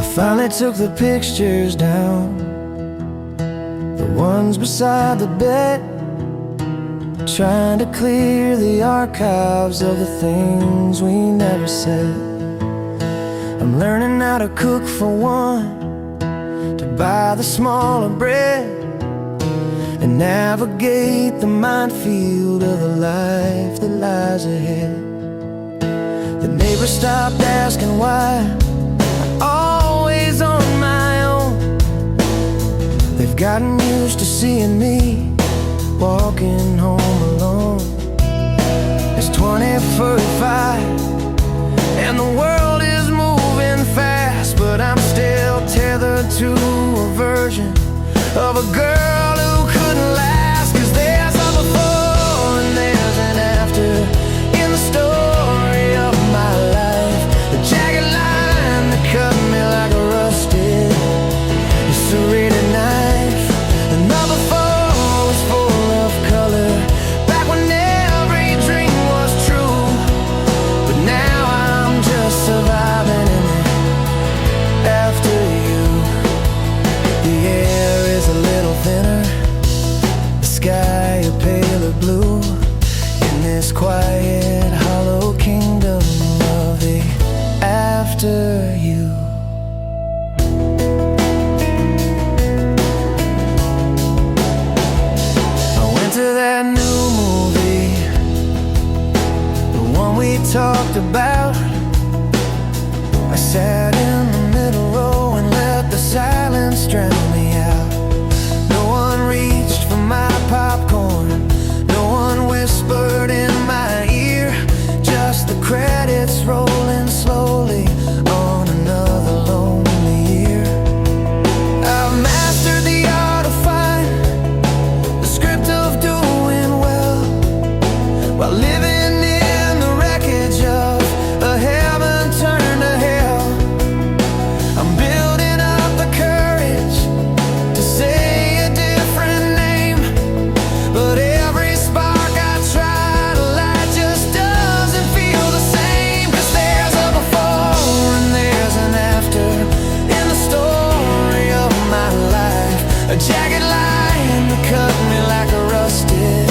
I finally took the pictures down, the ones beside the bed, trying to clear the archives of the things we never said. I'm learning how to cook for one, to buy the smaller bread, and navigate the minefield of a life that lies ahead. The neighbors stopped asking why I'm always on my own. They've gotten used to seeing me walking home alone. It's 20:45 and the world is moving fast, but I'm still tethered to a version of a girl who couldn't last. 'Cause there's a before and there's an after in the story of my life. A jagged line that cut me like a rusted, serrated knife. And the before was full of color, back when every dream was true. But now I'm just surviving in it after you. The air is a little thinner, the sky a paler blue, in this quiet, hollow kingdom of the after you. I went to that new movie, the one we talked about. I sat in the middle row and let the silence drown me out. No one reached for my popcorn, no one whispered in my ear, just the credits rolling slowly on another lonely year. I've mastered the art of fine, the script of doing well, while living in the wreckage of a heaven turned to hell. I'm building up the courage to say a different name, but every spark I try to light just doesn't feel the same. 'Cause there's a before and there's an after in the story of my life. A jagged line that cut me like a rusted,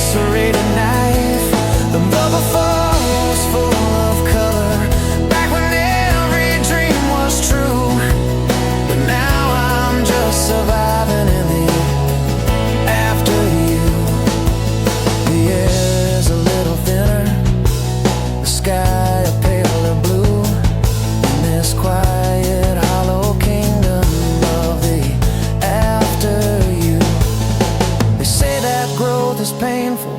serrated knife. The before was full of color, back when every dream was true. But now I'm just surviving in the after you. The air is a little thinner, the sky a paler blue, in this quiet, hollow kingdom of the after you. They say that growth is painful,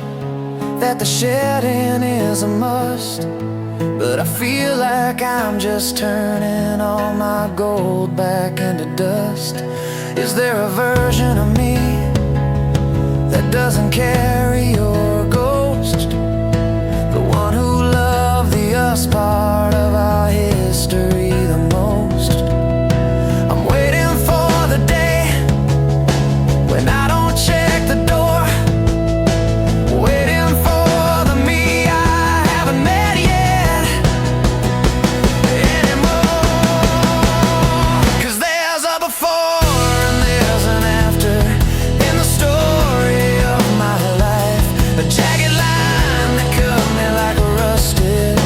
that the shedding is a must, but I feel like I'm just turning all my gold back into dust. Is there a version of me that doesn't carry your ghost? The one who loved the us part of our history the most. I'm waiting for the day when I don't check the door, waiting for the me I haven't met yet anymore. 'Cause there's a before and there's an after in the story of my life. A jagged line that cut me like a rusted,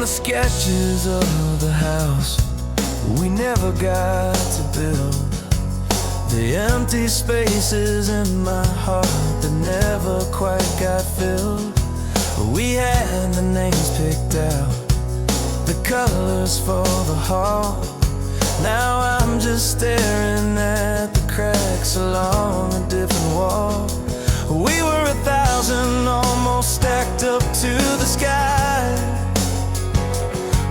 the sketches of the house we never got to build, the empty spaces in my heart that never quite got filled. We had the names picked out, the colors for the hall. Now I'm just staring at the cracks along a different wall. We were 1,000, almost stacked up to the sky,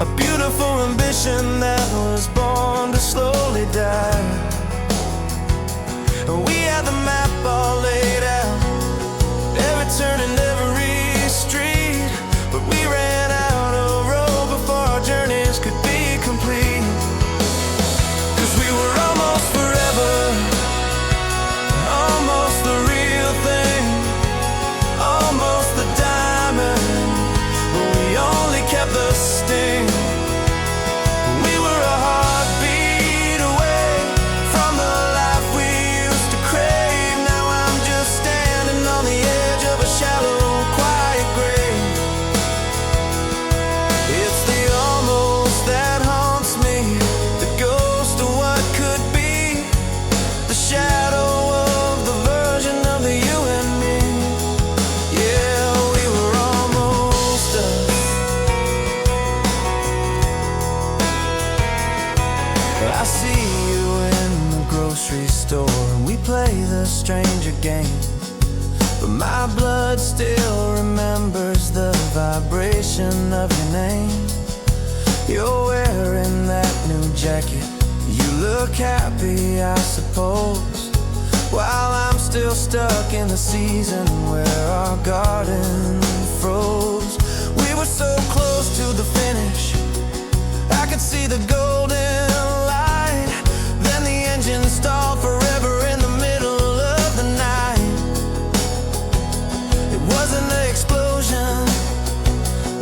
a beautiful ambition that was born to slowly die. We had the map all laid out, every turn and every street, but we ran out of road before our journeys could be complete. 'Cause we were almost forever, almost the real thing, almost the diamond, but we only kept the sting. We were a heartbeat away from the life we used to crave. Now I'm just standing on the edge of a shallow, quiet grave. It's the almost that haunts me, the ghost of what could be, the shadow of the version of the you and me. Yeah, we were almost us. I see you in the grocery store, we play the stranger game, but my blood still remembers the vibration of your name. You're wearing that new jacket, you look happy, I suppose, while I'm still stuck in the season where our garden froze. We were so close to the finish, I could see the golden light, then the engine stalled forever in the middle of the night. It wasn't an explosion,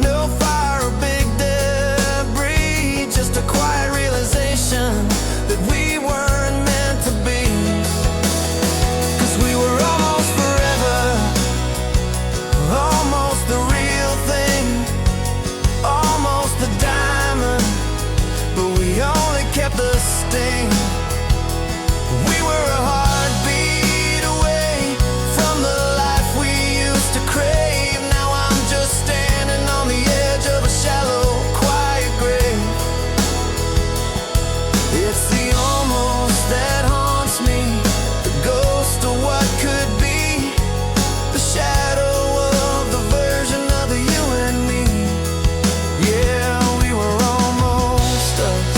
no fire or big debris, just a quiet realization that we weren't meant to be. 'Cause we were almost forever, almost the real thing, almost the diamond, but we only kept the sting. We were a heartbeat away from the life we used to crave. Now I'm just standing on the edge of a shallow, quiet grave. It's the almost that haunts me, the ghost of what could be, the shadow of the version of the you and me. Yeah, we were almost us.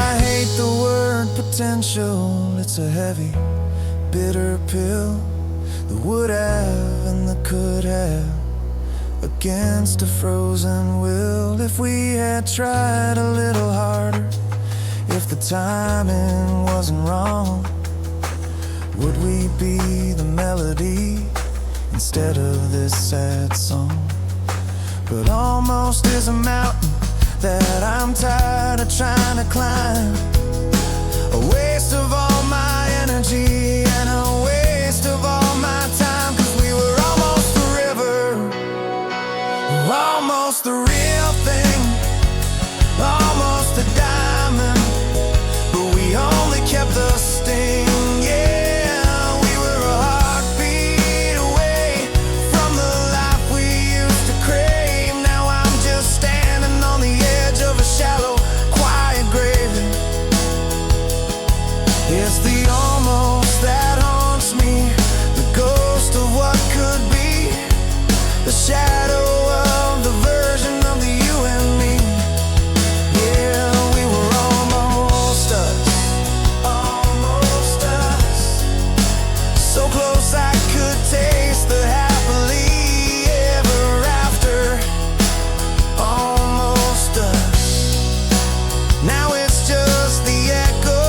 I hate the word potential, it's a heavy, bitter pill, the would have and the could have, against a frozen will. If we had tried a little harder, if the timing wasn't wrong, would we be the melody instead of this sad song? But almost is a mountain that I'm tired of trying to climb, a waste of all my energy and a waste of all my time. 'Cause we were almost forever, almost the real thing, almost a diamond, but we only kept the sting. Yeah, we were a heartbeat away from the life we used to crave. Now I'm just standing on the edge of a shallow, quiet grave. It's the almost that haunts me, the ghost of what could be, the shadow of the version of the you and me. Yeah, we were almost us, almost us, so close I could taste the happily ever after. Almost us. Now it's just the echo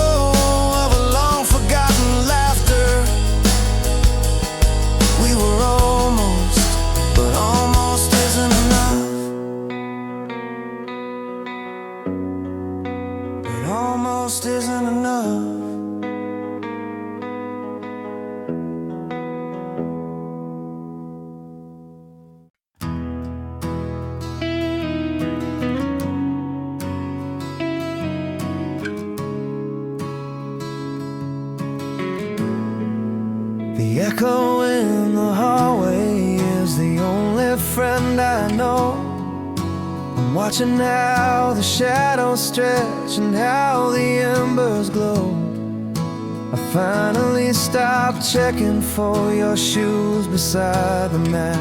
of a long forgotten laughter. We were almost, but almost The echo in the hallway is the only friend I know. I'm watching how the shadows stretch and how the embers glow. I finally stopped checking for your shoes beside the map.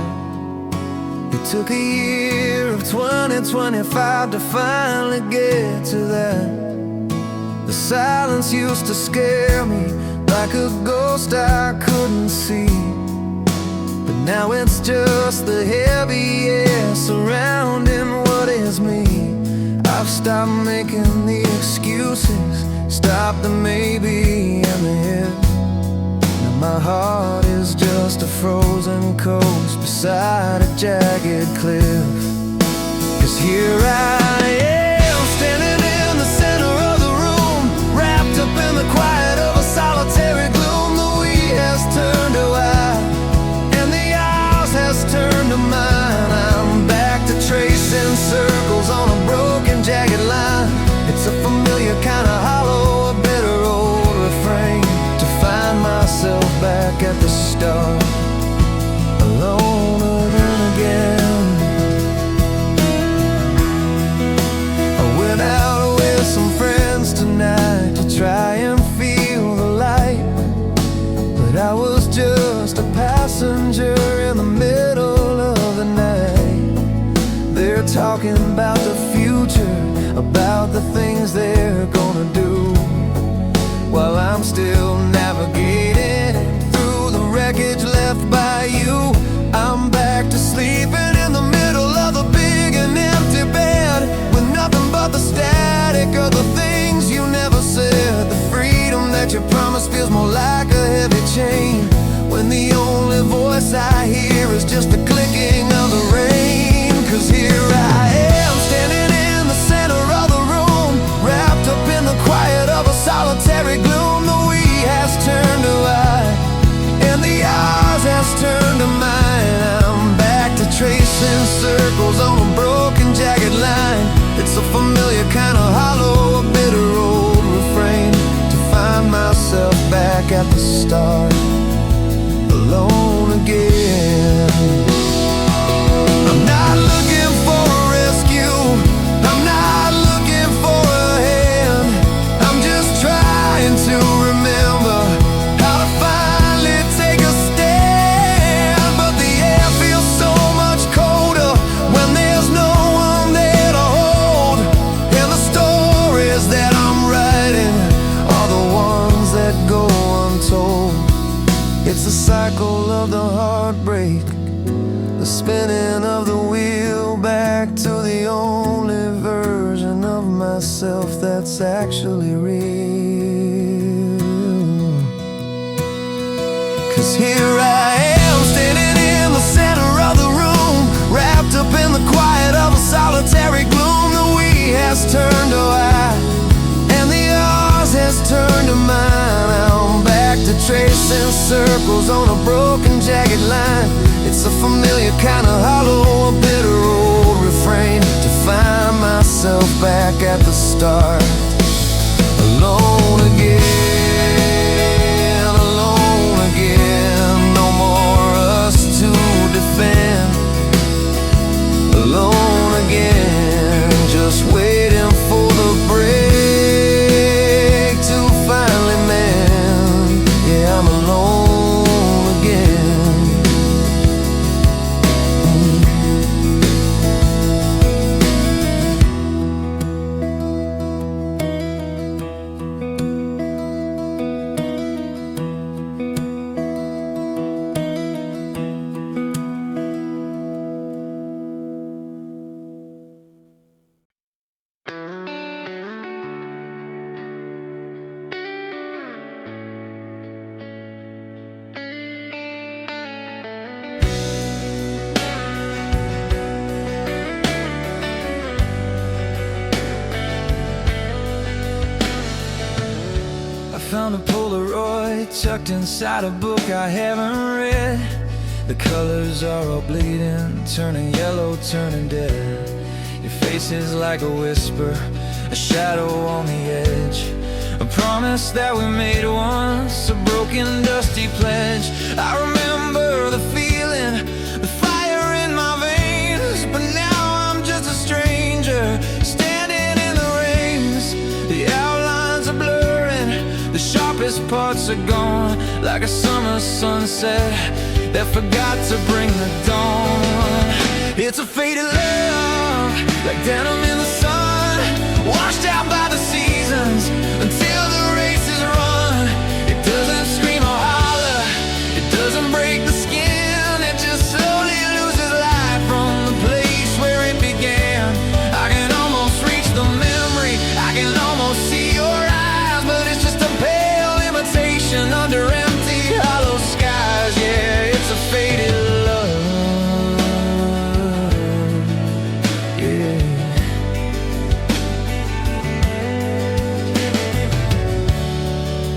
It took a year of 2025 to finally get to that. The silence used to scare me like a ghost I couldn't see, but now it's just the heavy air surrounding what is me. I've stopped making the excuses, stopped the maybe and the if. Now my heart is just a frozen coast beside a jagged cliff. 'Cause here I am, standing in the center of the room, wrapped up in the quiet of a solitary gloom. The wheel has turned to white and the hours has turned to mine. I'm back to tracing circles on a broken jagged line. It's a familiar kind of hollow, a bitter old refrain, to find myself back at the start, alone again. I went out with some friends tonight to try and feel the light, but I was just a passenger in the middle of the night. They're talking about the future, about the things they're gonna do, while I'm still navigating through the wreckage left by you. I'm back to sleeping in the middle of the big and empty bed, with nothing but the static of the things you never said. The freedom that you promised feels more like a heavy chain, when the only voice I hear is just the clicking of the rain. 'Cause here I am, standing in the center of the room, wrapped up in the quiet of a solitary gloom. The wheel has turned to white and the hours has turned to mine. I'm back to tracing circles on a broken jagged line. It's a familiar kind of hollow, a bitter old refrain, to find myself back at the start, alone again. I'm not looking for a rescue, I'm not looking for a hand. I'm just trying to remember how to finally take a stand. But the air feels so much colder when there's no one there to hold, and the stories that I'm writing are the ones that go untold. It's the cycle of the heartbreak, the spinning of the wheel, back to the only version of myself that's actually real. 'Cause here I am, standing in the center of the room, wrapped up in the quiet of a solitary gloom. The wheel has turned to white and the hours has turned to mine. I'm back to tracing circles on a broken jagged line. It's a familiar kind of hollow, a bitter old refrain, to find myself back at the start, alone again, alone again. No more us to defend, alone again, just waiting for the break to finally mend. Yeah, I'm alone again. Found a Polaroid tucked inside a book I haven't read. The colors are all bleeding, turning yellow, turning dead. Your face is like a whisper, a shadow on the edge. A promise that we made once, a broken broken, dusty pledge. I remember the feeling, the fire in my veins. But now I'm just a stranger, standing in the rains. The outlines are blurring, the sharpest parts are gone, like a summer sunset that forgot to bring the dawn. It's a faded love, like denim in the sun, washed out by the seasons until the race is run. It doesn't scream or holler, it doesn't break the skin, it just slowly loses life from the place where it began. I can almost reach the memory, I can almost see your eyes, but it's just a pale imitation under empty, hollow skies. Yeah, it's a faded love. Yeah.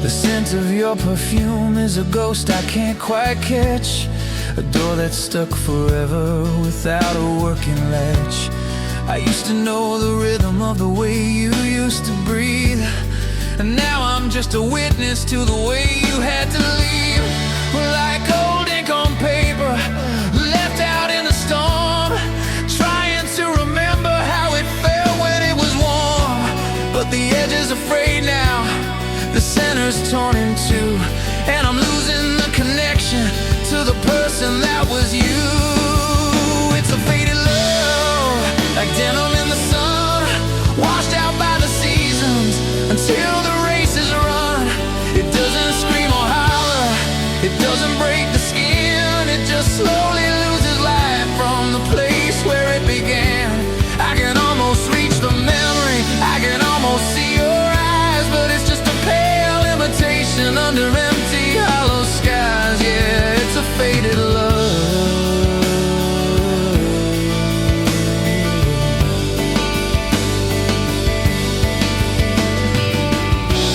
The scent of your perfume is a ghost I can't quite catch, a door that's stuck forever without a working latch. I used to know the rhythm of the way you used to breathe, and now I'm just a witness to the way you had to leave. Like old ink on paper, left out in the storm, trying to remember how it felt when it was warm. But the edge is afraid now, the center's torn in two, and I'm losing the connection to the person that was you. It's a faded love, like denim in the sun, washed out by the seasons until the race is run. It doesn't scream or holler, it doesn't break the skin, it just slowly loses life from the place where it began. I can almost reach the memory, I can almost see your eyes, but it's just a pale imitation under empty, hollow skies. Yeah, it's a faded love.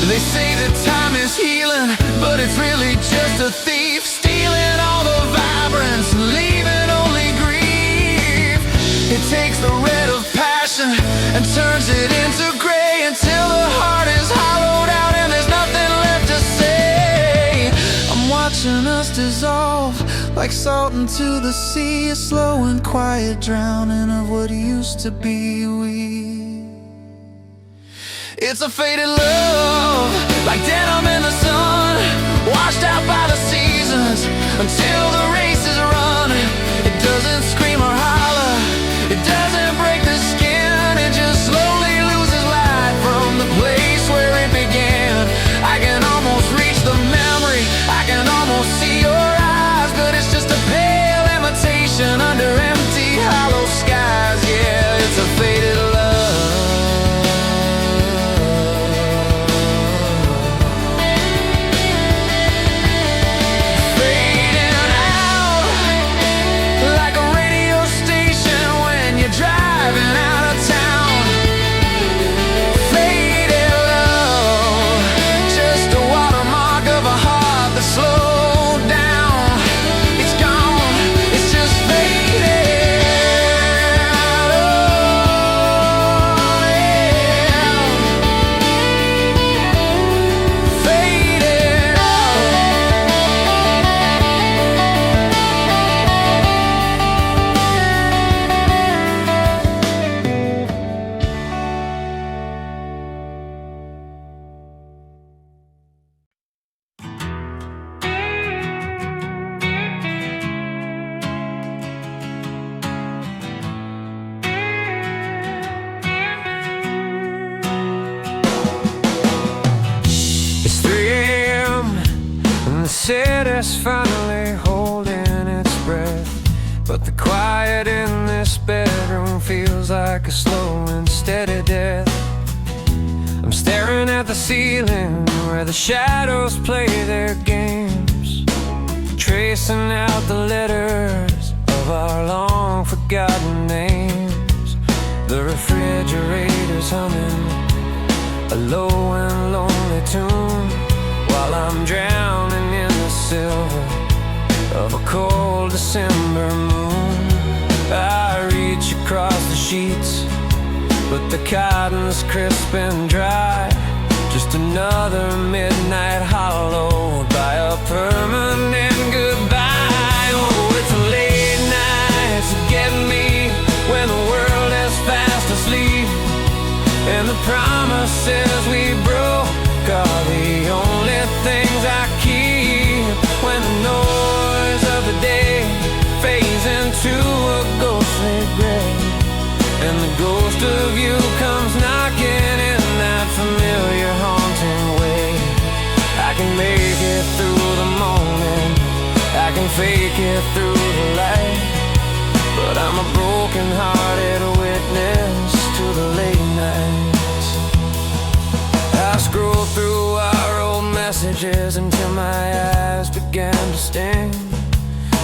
They say that time is healing, but it's really just a thief, stealing all the vibrance, leaving only grief. It takes the red of passion and turns it into gray until the heart is hollowed out and there's nothing left to say. I'm watching us dissolve like salt into the sea, a slow and quiet drowning of what used to be we. It's a faded love, like denim in the sun, washed out by the seasons until the race is run. It doesn't scream or holler, it doesn't break the skin, it just slowly loses light from the place where it began. I can almost reach the memory, I can almost see your eyes, but it's just a pale imitation under empty, hollow skies. Yeah, it's a faded love. City's finally holding its breath, but the quiet in this bedroom feels like a slow and steady death. I'm staring at the ceiling where the shadows play their games, tracing out the letters of our long forgotten names. The refrigerator's humming a low and lonely tune, while I'm drowning in the silver of a cold December moon. I reach across the sheets, but the cotton's crisp and dry, just another midnight hollowed by a promises we broke are the only things I keep. When the noise of the day fades into a ghostly gray, and the ghost of you comes knocking in that familiar haunting way, I can make it through the morning, I can fake it through the light, but I'm a broken-hearted witness to the late nights. I scroll through our old messages until my eyes began to sting,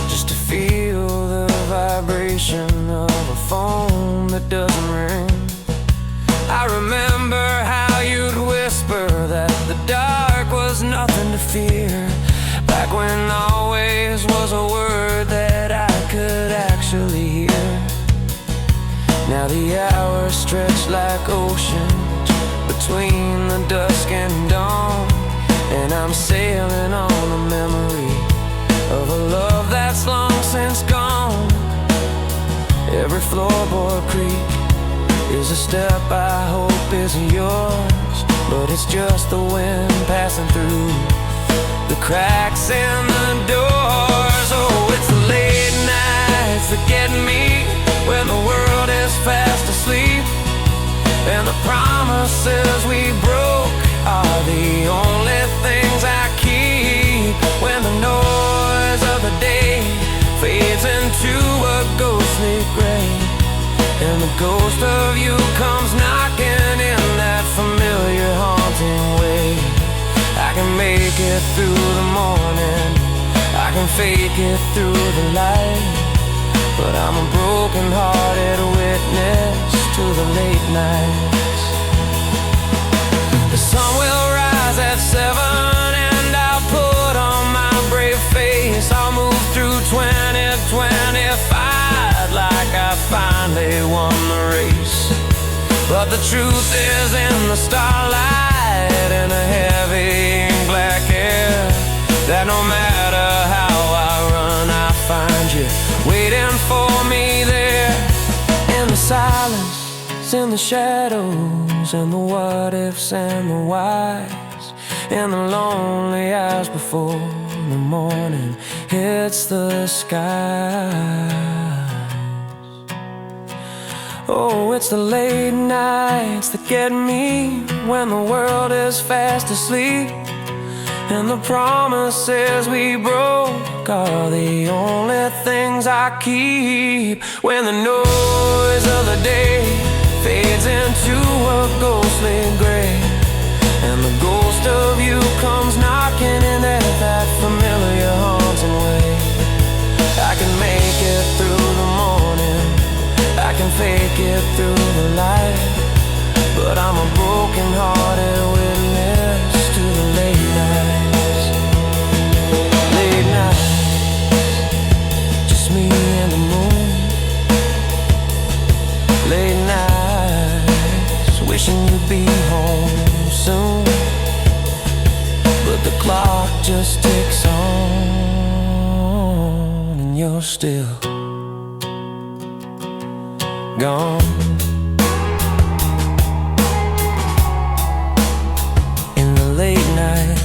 just to feel the vibration of a phone that doesn't ring. I remember how you'd whisper that the dark was nothing to fear, back when always was a word that I could actually hear. Now the hours stretch like oceans between the dusk and dawn, and I'm sailing on a memory of a love that's long since gone. Every floorboard creak is a step I hope isn't yours, but it's just the wind passing through the cracks in the doors. Oh, it's the late nights that get me, when the world is fast asleep, and the promises we broke are the only things I keep. When the noise of the day fades into a ghostly gray, and the ghost of you comes knocking in that familiar haunting way, I can make it through the morning, I can fake it through the light, but I'm a broken-hearted witness to the late nights. The sun will rise at 7 and I'll put on my brave face. I'll move through 2025 like I finally won the race. But the truth is in the starlight and a heavy ink black air, that no matter how I run, I'll find you waiting for me there. In the silence, in the shadows, and the what ifs and the whys, in the lonely hours before the morning hits the skies. Oh, it's the late nights that get me, when the world is fast asleep, and the promises we broke are the only things I keep. When the noise of the day fades into a ghostly gray, and the ghost of you comes knocking in at that familiar haunting way, I can make it through the morning, I can fake it through the light, but I'm a broken-hearted witness to the late nights. Late nights, just me and the moon. Late nights, wishing you'd be home soon, but the clock just ticks on, and you're still gone. In the late nights,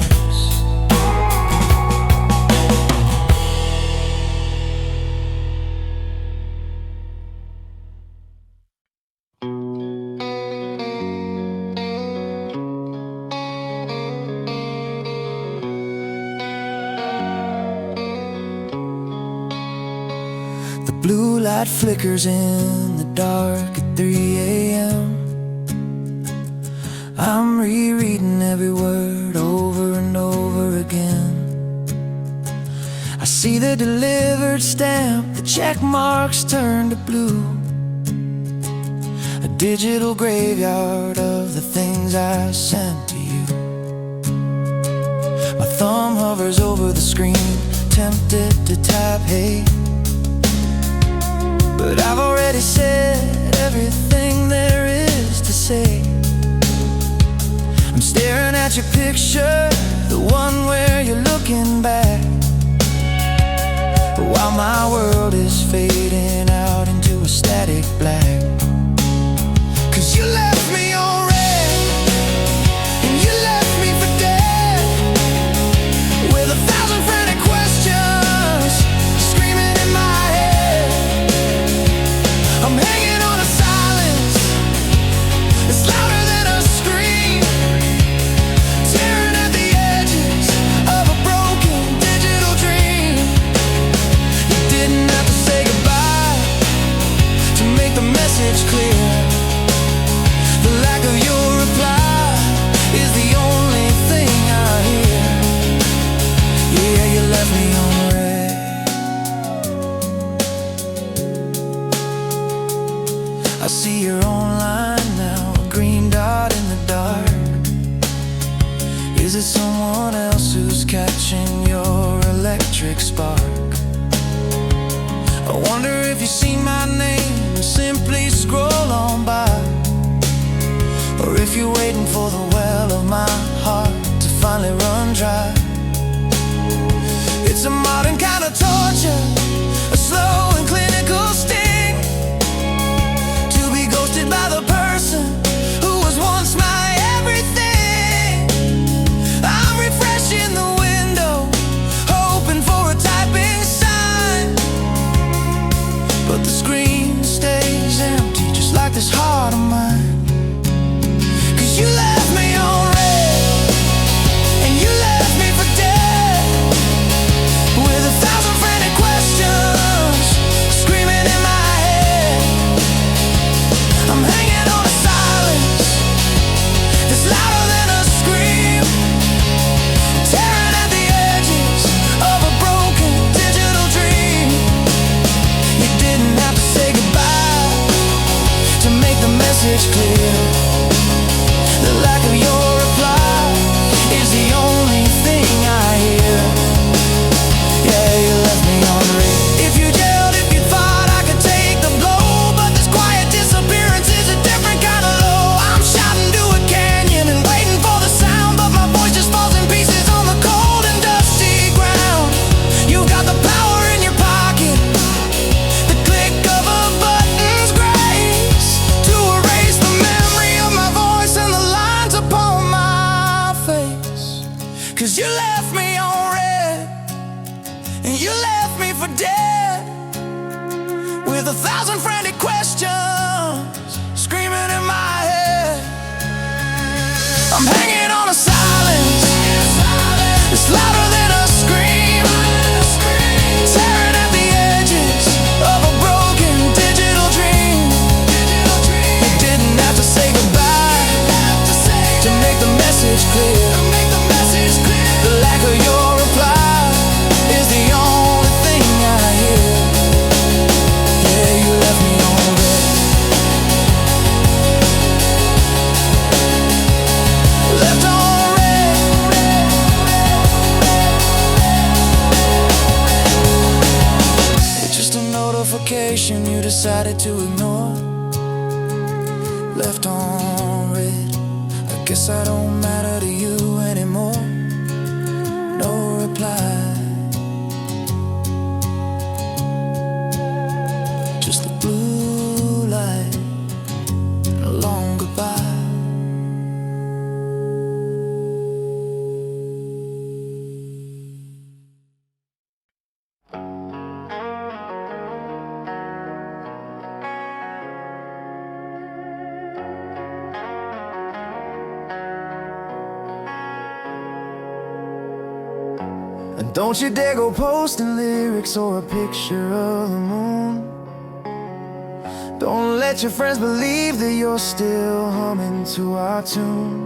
the blue light flickers in the dark at 3 a.m. I'm rereading every word over and over again. I see the delivered stamp, the check marks turn to blue, a digital graveyard of the things I sent to you. My thumb hovers over the screen, tempted to type hate, but I've already said everything there is to say. I'm staring at your picture, the one where you're looking back, while my world is fading out into a static black. 'Cause you left me on red, electric spark. I wonder if you see my name and simply scroll on by, or if you're waiting for the well of my heart to finally run dry. It's a modern kind of torture, a slow and clinical sting, to be ghosted by the person who was once my everything. I'm refreshing the window, hoping for a typing sign, but the screen stays empty, just like this heart of mine. 'Cause you left me on red, and you left me for dead, with 1,000 frantic questions screaming in my head. I'm hanging on a silence that's louder than a scream, tearing at the edges of a broken digital dream. You didn't have to say goodbye to make the message clear. The lack of your reply is the only thing I hear. Yeah, you left me on red. If you yelled, if you thought I could take the blow, but this quiet disappearance is a different kind of low. I'm shouting to a canyon and waiting for the sound, but my voice just falls in pieces on the cold and dusty ground. You got the power in your pocket, the click of a button's grace, to erase the memory of my voice and the lines upon my face. 'Cause you left me on red, and you left me for dead, with 1,000 frantic questions screaming in my head. I'm hanging on a silence that's louder than a scream, tearing at the edges of a broken digital dream. You didn't have to say goodbye to make the message clear. The lack of your reply is the only thing I hear. Yeah, you left me on red. Left on red. It's just a notification you decided to ignore. Left on red. I guess I don't matter to you anymore. No reply, just the blue light and a long goodbye. And don't you dare go posting lyrics or a picture of the moon. Don't let your friends believe that you're still humming to our tune.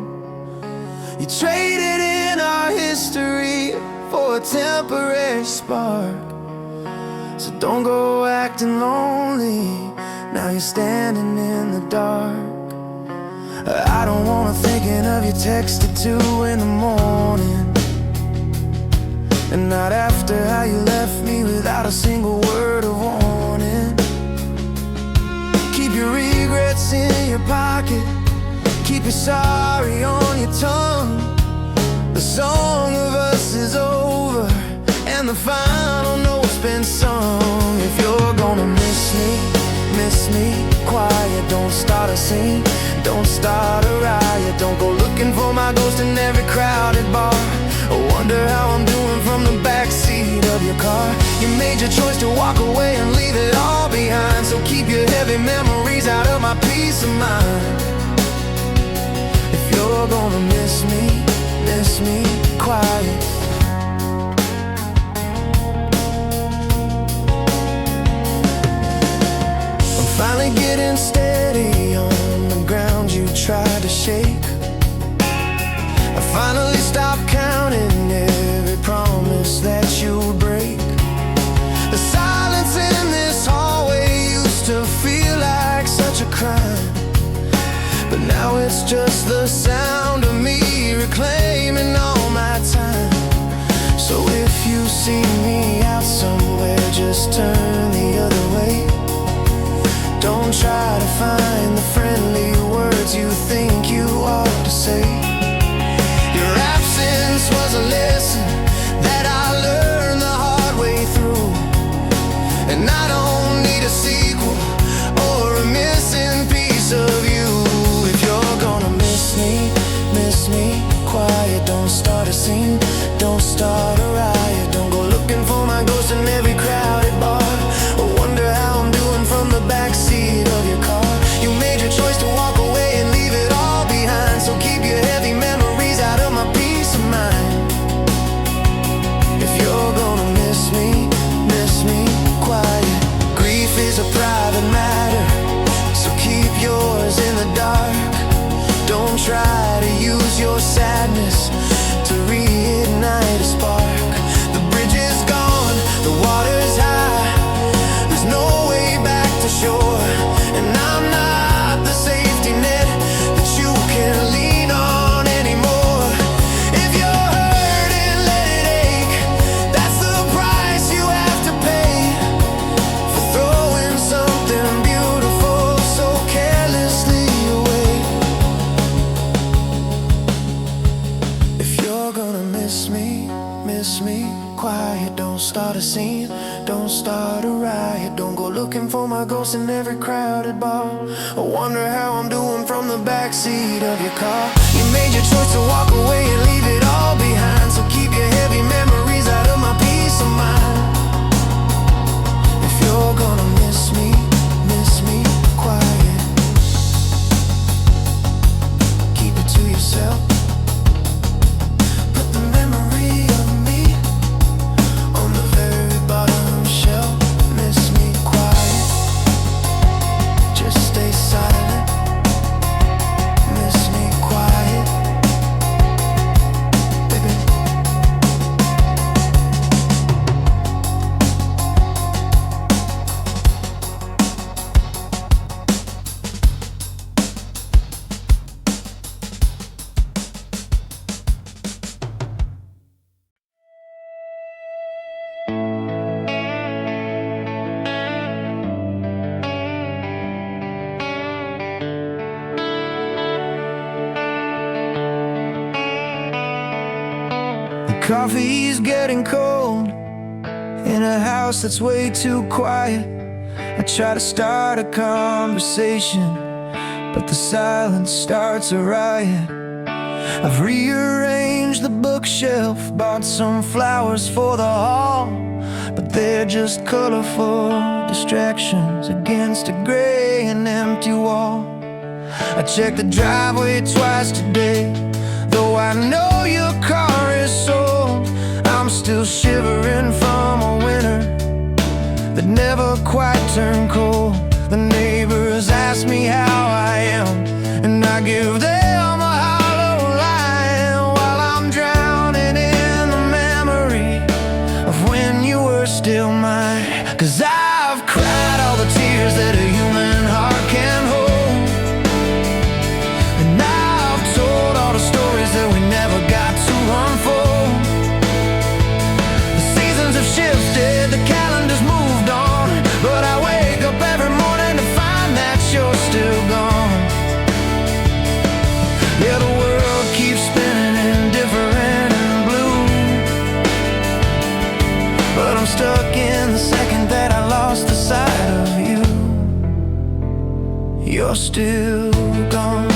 You traded in our history for a temporary spark, so don't go acting lonely. Now you're standing in the dark. I don't wanna thinking of you text at 2 in the morning, and not after how you left me without a single word of warning. Keep your regrets in your pocket, keep your sorry on your tongue. The song of us is over, and the final note's been sung. If you're gonna miss me quiet. Don't start a scene, don't start a riot. Don't go looking for my ghost in every crowded bar. I wonder how I'm doing from the backseat of your car. You made your choice to walk away and leave it all behind, so keep your heavy memories out of my peace of mind. If you're gonna miss me quiet. I'm finally getting steady on the ground you tried to shake. I finally stopped counting every promise that you would break. The silence in this hallway used to feel like such a crime, but now it's just the sound of me reclaiming all my time. just turn the other way. Don't try to find the friendly words you think you ought to say. Your absence was a lesson that I learned the hard way through, and I don't need a sequel or a missing piece of you. If you're gonna miss me quiet. Don't start a scene, don't start a riot. Don't go looking for my ghost in every crowded bar, or wonder how I'm doing from the backseat of your car. You made your choice to walk away and leave it all behind, so keep your heavy memories out of my peace of mind. If you're gonna miss me quiet. Grief is a private matter, so keep yours in the dark. Don't try to use your sadness to reignite a spark. The bridge is gone, the water's high, there's no way back to shore, and I'm not the safety net that you can lean on anymore. If you're hurting, let it ache. That's the price you have to pay for throwing something beautiful so carelessly away. If you're gonna miss me quiet. Don't start a scene, don't start a riot. Don't go looking for my ghost in every crowded bar, or wonder how I'm doing from the backseat of your car. You made your choice to walk away and leave it all behind, so keep your heavy memories out of my peace of mind. If you're gonna miss me quiet. Keep it to yourself. Put the memory of me on the very bottom shelf. Miss me quiet. Just stay silent. Miss me quiet, baby. Coffee's getting cold in a house that's way too quiet. I try to start a conversation, but the silence starts a riot. I've rearranged the bookshelf, bought some flowers for the hall, but they're just colorful distractions against a gray and empty wall. I check the driveway twice today, though I know your car is sold. I'm still shivering from a winter that never quite turned cold. The neighbors ask me how I am, and I give them a hollow line while I'm drowning in the memory of when you were still mine. 'Cause I've cried all the tears that a human heart can hold, and I've told all the stories that we never got to unfold. The seasons have shifted, the calendar's moved on, but I wake up every morning to find that you're still gone. Yeah, the world keeps spinning indifferent and blue, but I'm stuck in the second that I lost the sight of you. You're still gone.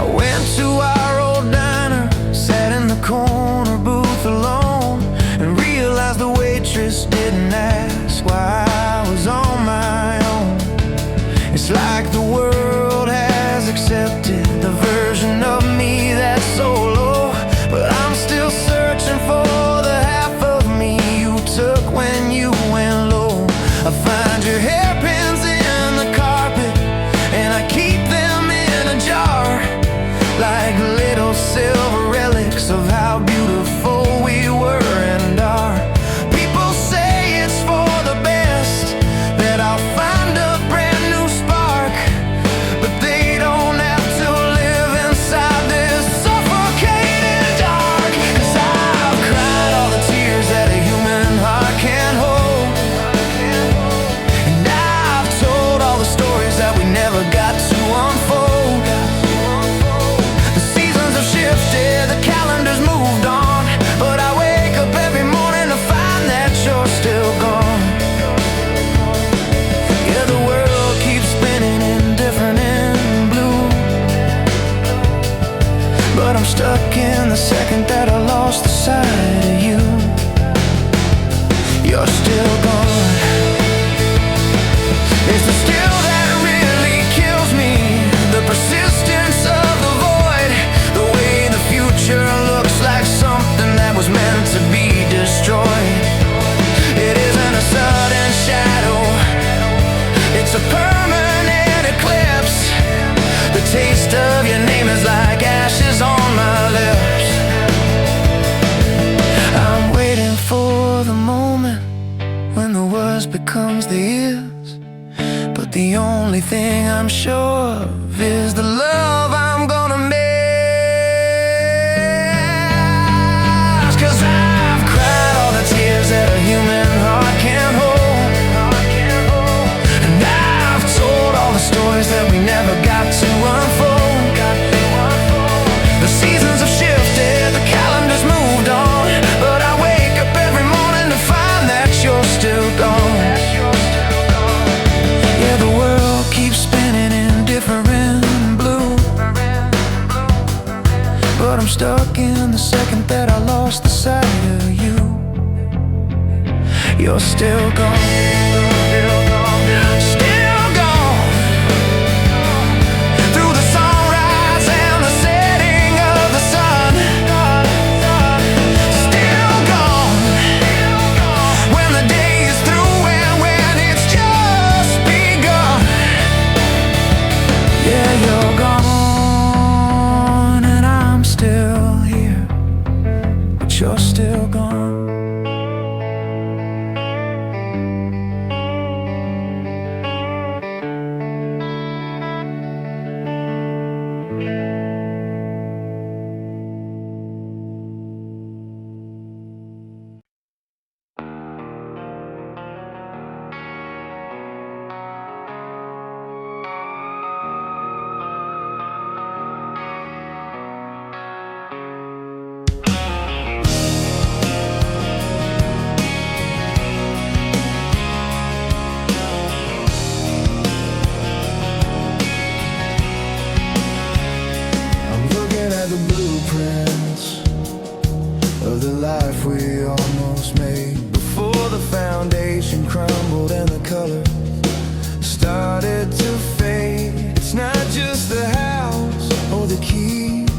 I went to our old diner, sat in the corner booth alone, and realized the waitress didn't ask why I was on my own. It's like the world has accepted the version of me that's so low, but I'm still searching for the half of me you took when you went low. I find your hairpins in the carpet, and I keep them in a jar like but I'm stuck in the second that I lost the sight of you. You're still gone. It's the still that really kills me, the persistence of the void, the way the future looks like something that was meant to be destroyed. It isn't a sudden shadow, it's a permanent eclipse. The taste of your name is like ashes on my lips. I'm waiting for the moment when the words becomes the is, but the only thing I'm sure of is the love I'm gonna miss. 'Cause I've cried all the tears that a human heart can't hold, and I've told all the stories that we never got to unfold. The seasons have shifted, the calendar's moved on, but I wake up every morning to find that you're still gone. Yeah, the world keeps spinning in different blue, but I'm stuck in the second that I lost the sight of you. You're still gone. Still gone. Through the sunrise and the setting of the sun. Still gone. When the day is through and when it's just begun. Yeah, you're gone and I'm still here, but you're still gone. The blueprints of the life we almost made, before the foundation crumbled and the color started to fade. It's not just the house or the keys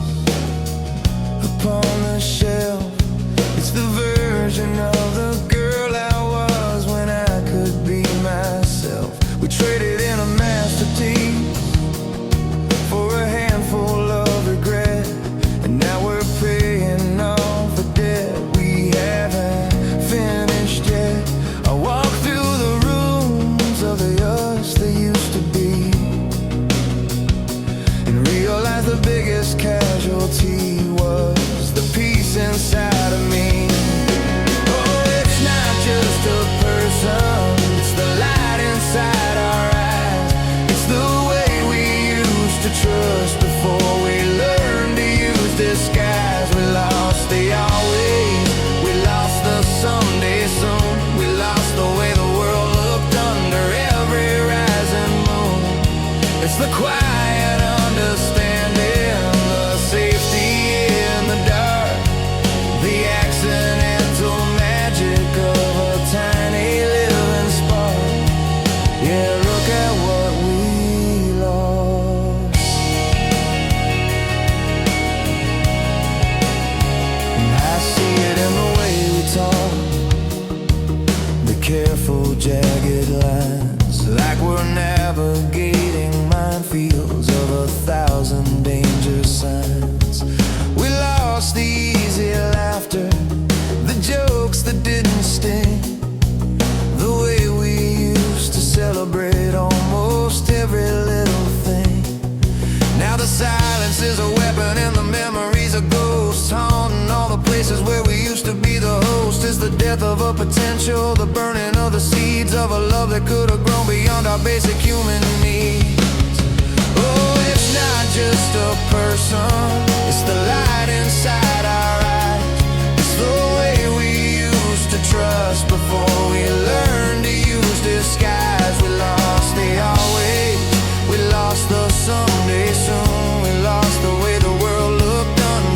upon the shelf, it's the version of the girl I was when I could be myself. We traded in a masterpiece for a handful of regret, and now we're paying off a debt we haven't finished yet. I walk through the rooms of the us that used to be, and realize the biggest casualty was the peace inside of me. Oh, it's not just a person, it's the light inside our eyes. It's the way we used to trust before we learned to use disguise. We lost the always, we lost the someday soon. We lost the way the world looked under every rising moon. It's the quiet understanding, the safety in the dark, the accidental magic of a tiny living spark. Yeah, look at what we lost. I see it in the way we talk, the careful jagged lines, like we're navigating minefields of 1,000 danger signs. We lost the easy laughter, the jokes that didn't sting, the way we used to celebrate almost every little thing. Now the silence is a weapon and the memories are ghosts, haunting all the places where we used to be. The host is the death of a potential, the burning of the seeds of a love that could have grown beyond our basic human needs. Oh, it's not just a person, it's the light inside our eyes. It's the way we used to trust before we learned to use disguise. We lost the always, we lost the someday soon. We lost the way the world looked under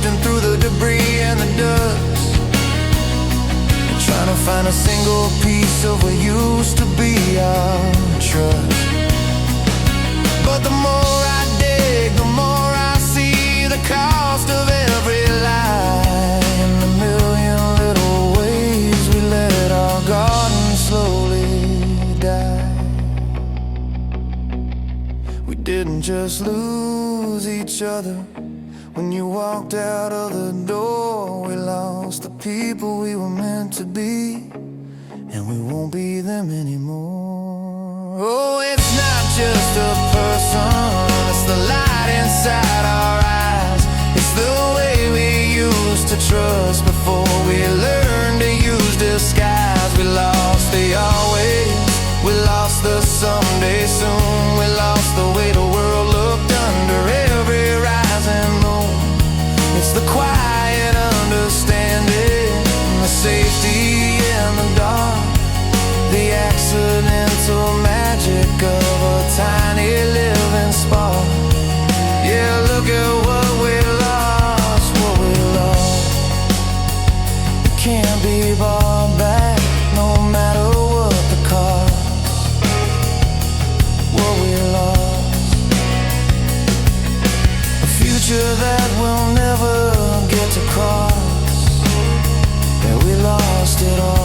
sifting through the debris and the dust, and trying to find a single piece of what used to be our trust. But the more I dig, the more I see the cost of every lie, and the million little ways we let our garden slowly die. We didn't just lose each other when you walked out of the door. We lost the people we were meant to be, and we won't be them anymore. Oh, it's not just a person, it's the light inside our eyes. It's the way we used to trust before we learned to use disguise. We lost the always, we lost the someday soon. We lost the way the world looked under every rising moon. It's the quiet understanding, the safety in the dark, the accidental magic of a tiny living spark. Yeah, look at what we lost, what we lost. It can't be bought back, no matter what the cost. What we lost, a future that we'll never get to cross. Yeah, we lost it all.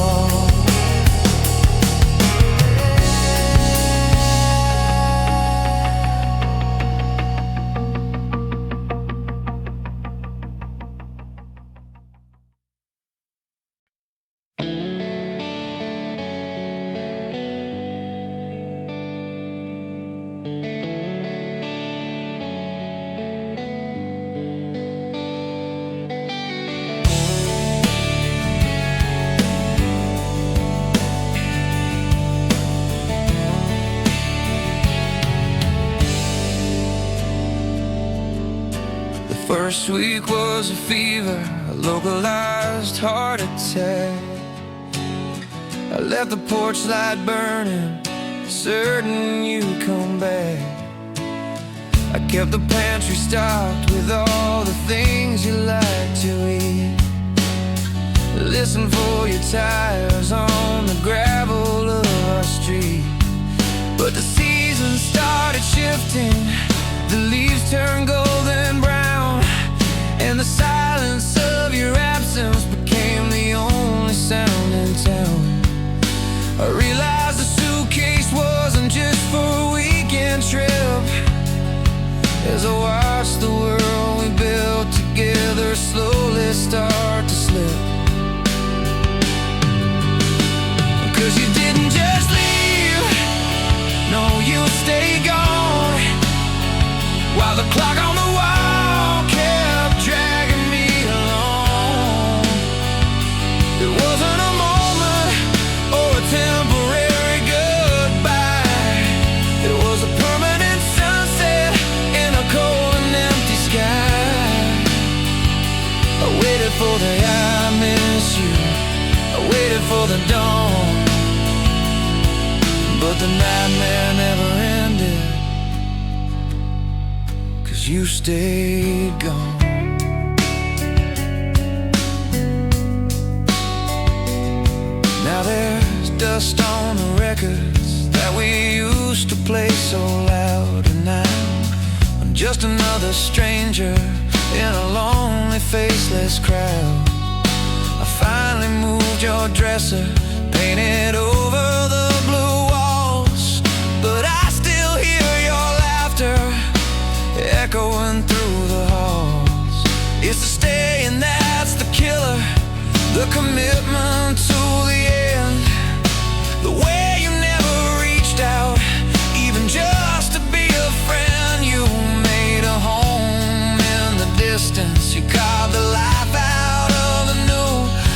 First week was a fever, a localized heart attack. I left the porch light burning, certain you'd come back. I kept the pantry stocked with all the things you like to eat. Listen for your tires on the gravel of our street. But the seasons started shifting, the leaves turned golden brown, and the silence of your absence became the only sound in town. I realized the suitcase wasn't just for a weekend trip, as I watched the world we built together slowly start to slip. 'Cause you didn't just leave, no, you stayed gone, while the clock on the wall kept dragging me along. It wasn't a moment or a temporary goodbye, it was a permanent sunset in a cold and empty sky. I waited for the I miss you, I waited for the dawn, but the nightmare never ended, 'cause you stayed gone. Now there's dust on the records that we used to play so loud, and now I'm just another stranger in a lonely, faceless crowd. I finally moved your dresser, painted over the blue walls, but I still hear your laughter echoing through the halls. It's the staying that's the killer, the commitment to the end, the way you never reached out, even just to be a friend. You made a home in the distance, you carved the life out of the new,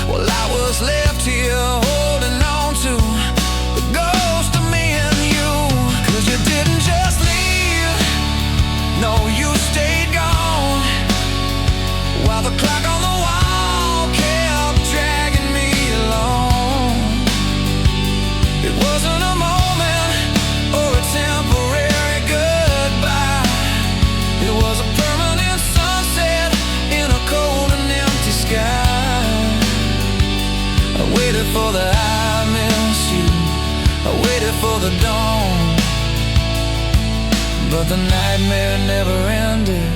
while I was left here holding on to the ghost of me and you. 'Cause you didn't just leave, no, you stayed gone, while the clock on the wall kept dragging me along. But the nightmare never ended,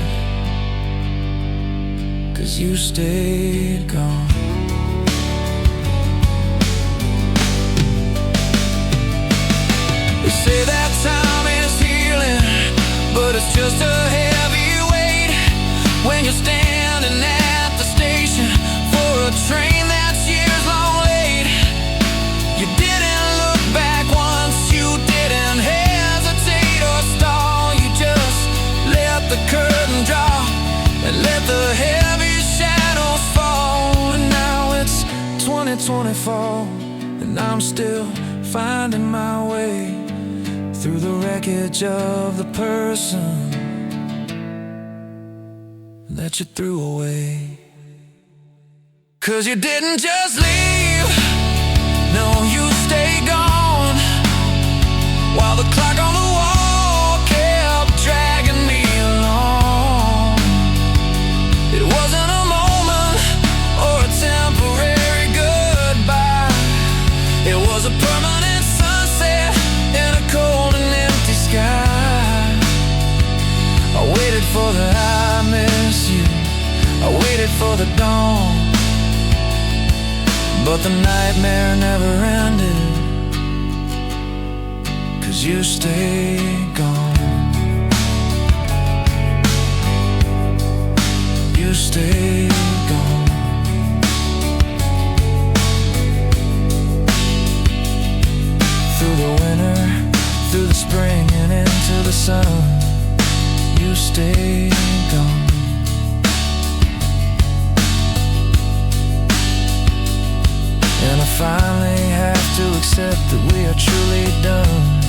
'cause you stayed gone. They say that time is healing, but it's just a heavy weight when you're standing at the station for a train that's years long late. You didn't look back once, you didn't hesitate or stall. You just let the curtain drop and let the heavy shadows fall. And now it's 2024, and I'm still finding my way through the wreckage of the person that you threw away. 'Cause you didn't just leave, no, you stayed gone, while the clock on the wall kept dragging me along. It wasn't a moment or a temporary goodbye, it was a permanent sunset in a cold and empty sky. I waited for the I miss you, I waited for the dawn, but the nightmare never ended, 'cause you stayed gone. You stayed gone. Through the winter, through the spring and into the sun, you stayed gone. And I finally have to accept that we are truly done.